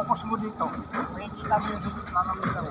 focus mo dito. Makikita mo yung higit lalamilaw.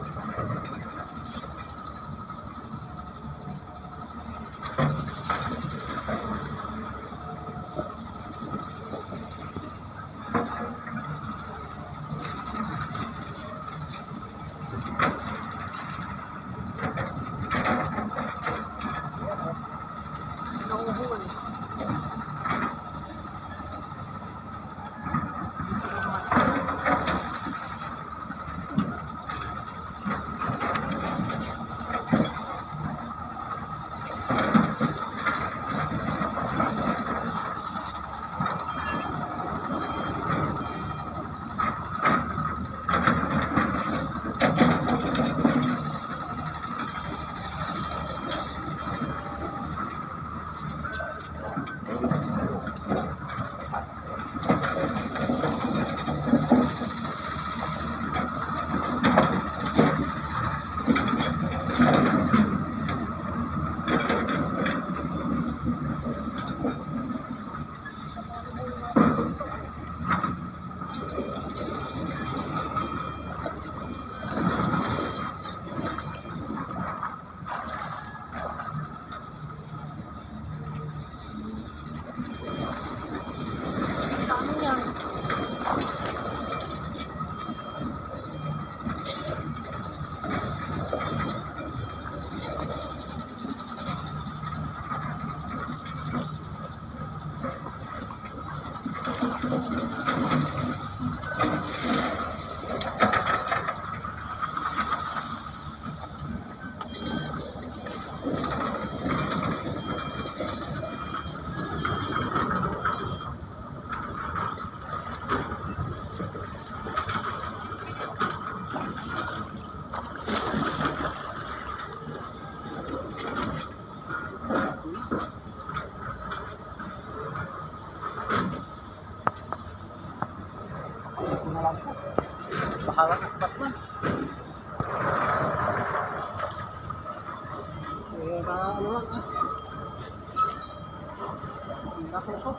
Bahala ka sa Batman. Ano lang ah. Hindi na tusok.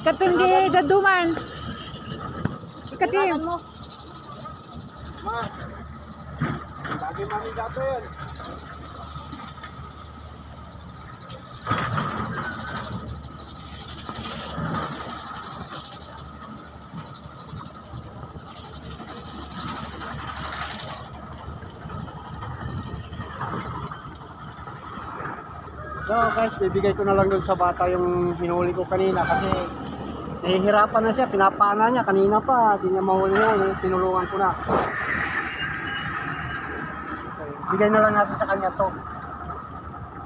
Ikatin di daduman. Ikatin mo. Ma. Lagi mami dato yan. So guys, bibigay ko na lang doon sa bata yung hinuli ko kanina kasi nahihirapan na siya, pinapana niya kanina pa, hindi niya mahuli-huli, tinulungan ko na. Okay, bigay na lang natin sa kanya to.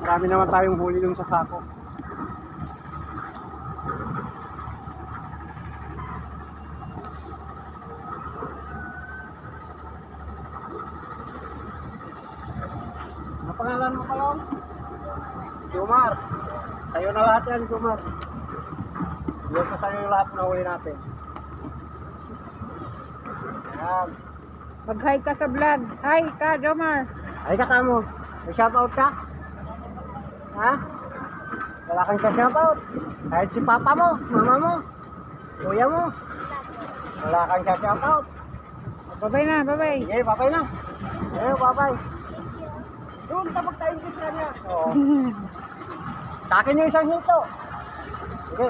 Marami naman tayong huli doon sa sako. Ano pangalan mo, Palong? Jomar. Sa'yo na lahat yan, Jomar. Yan pa sa'yo yung lahat na huli natin. Yan. Mag-hi ka sa vlog. Hi ka, Jomar. Ay ka kamo. May shoutout ka? Ha? Wala kang shoutout? Kahit si papa mo, mama mo, kuya mo. Wala kang shoutout? Bye-bye na, bye-bye. Sige, babay na. Sige, babay. Doon ka magta-English na niya. Oo. Sa akin yung isang hito. Sige.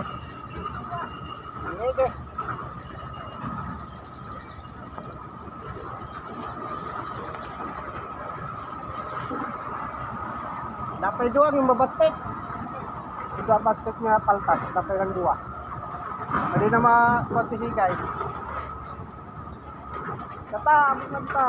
Sige. Dapat doon yung babatik. Yung babatik nga paltas. Dapat lang dua. Hindi na ma-kwantisigay. Kata, kata.